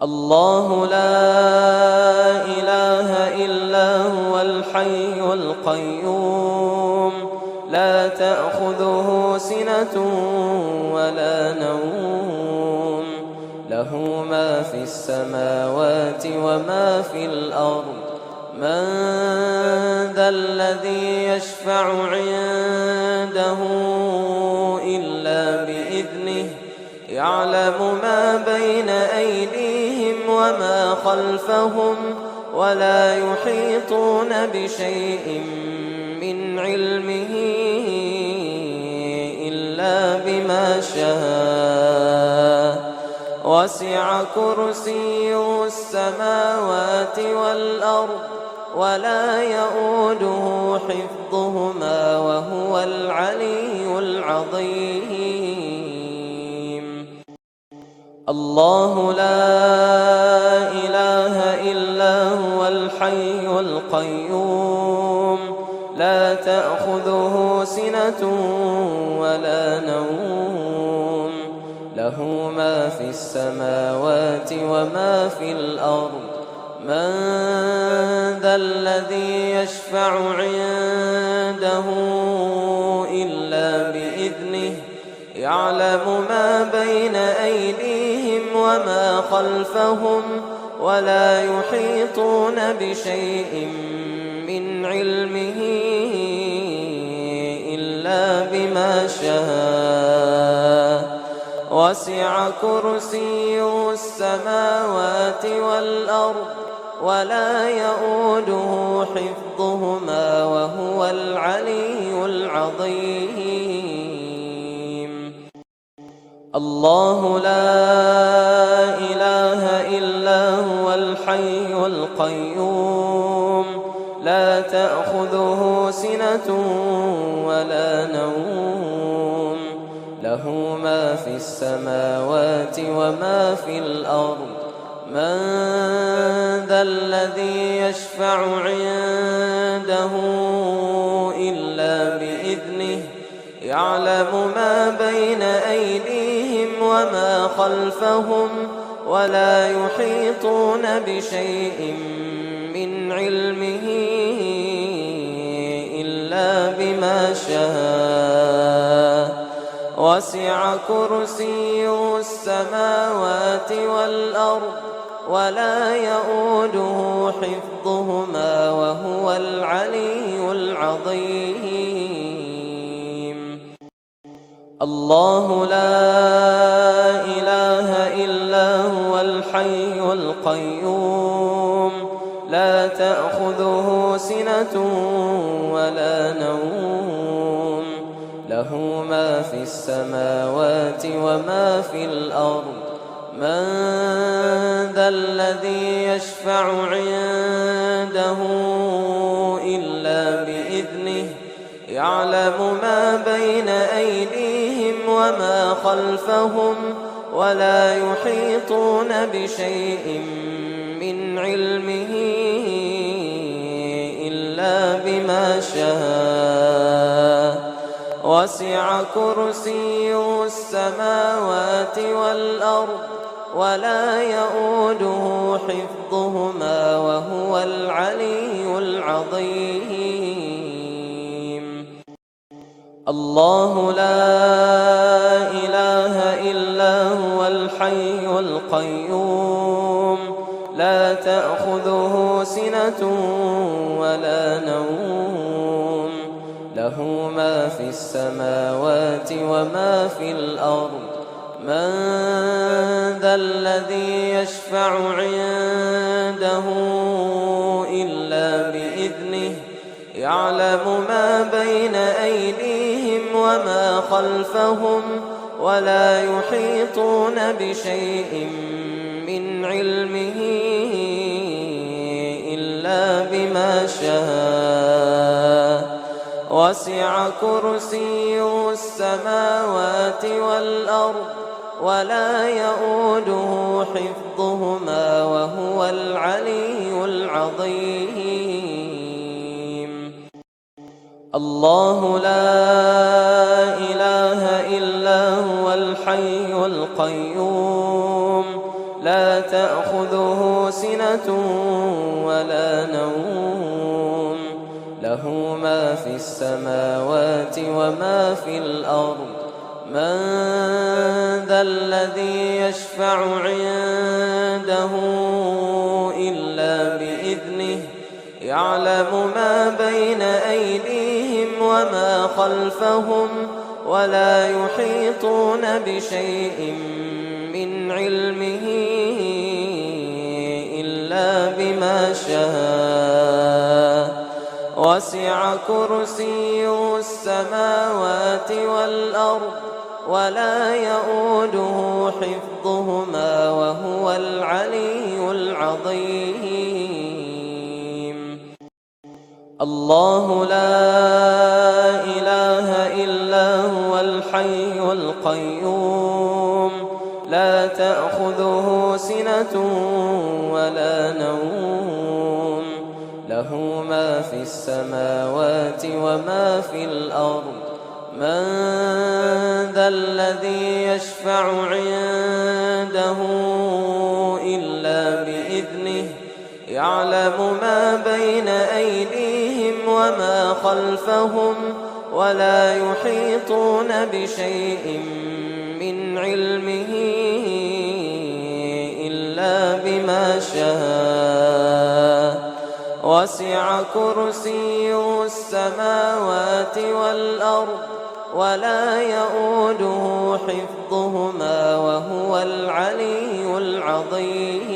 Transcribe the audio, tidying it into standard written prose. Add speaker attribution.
Speaker 1: الله لا إله إلا هو الحي القيوم لا تأخذه سنة ولا نوم له ما في السماوات وما في الأرض من ذا الذي يشفع عنده إلا بإذنه يعلم ما بين أيديهم وما خلفهم ولا يحيطون بشيء من علمه إلا بما شاء وسع كرسيه السماوات والأرض ولا يؤوده حفظهما وهو العلي العظيم الله لا إله إلا هو الحي القيوم لا تأخذه سنة ولا نوم له ما في السماوات وما في الأرض من ذا الذي يشفع عنده إلا بإذنه يعلم ما بين أيديهم وما خلفهم ولا يحيطون بشيء من علمه إلا بما شاء وسع كرسيه السماوات والأرض ولا يؤوده حفظهما وهو العلي العظيم الله لا إله إلا هو الحي القيوم لا تأخذه سنة ولا نوم له ما في السماوات وما في الأرض من ذا الذي يشفع عنده إلا بإذنه يعلم ما بين أيديهم وما خلفهم ولا يحيطون بشيء من علمه إلا بما شاء وسع كرسيه السماوات والأرض ولا يؤوده حفظهما وهو العلي العظيم الله لا إله إلا هو الحي القيوم لا تأخذه سنة ولا نوم له ما في السماوات وما في الأرض من ذا الذي يشفع عنده إلا بإذنه يعلم ما بين أيديهم وما خلفهم ولا يحيطون بشيء من علمه إلا بما شاء وسع كرسيه السماوات والأرض ولا يؤوده حفظهما وهو العلي العظيم الله لا إله إلا هو الحي القيوم لا تأخذه سنة ولا نوم له ما في السماوات وما في الأرض من ذا الذي يشفع عنده إلا بإذنه يعلم ما بين أيديهم وما خلفهم ولا يحيطون بشيء من علمه إلا بما شاء وسع كرسيه السماوات والأرض ولا يؤوده حفظهما وهو العلي العظيم الله لا إله إلا هو الحي القيوم لا تأخذه سنة ولا نوم له ما في السماوات وما في الأرض من ذا الذي يشفع عنده إلا بإذنه يعلم ما بين أيديهم وما خلفهم ولا يحيطون بشيء من علمه إلا بما شاء وسع كرسيه السماوات والأرض ولا يؤوده حفظهما وهو العلي العظيم الله لا إله إلا هو الحي القيوم لا تأخذه سنة ولا نوم له ما في السماوات وما في الأرض من ذا الذي يشفع عنده إلا بإذنه يعلم ما بين أيديهم وما خلفهم ولا يحيطون بشيء من علمه إلا بما شاء وسع كرسيه السماوات والأرض ولا يؤوده حفظهما وهو العلي العظيم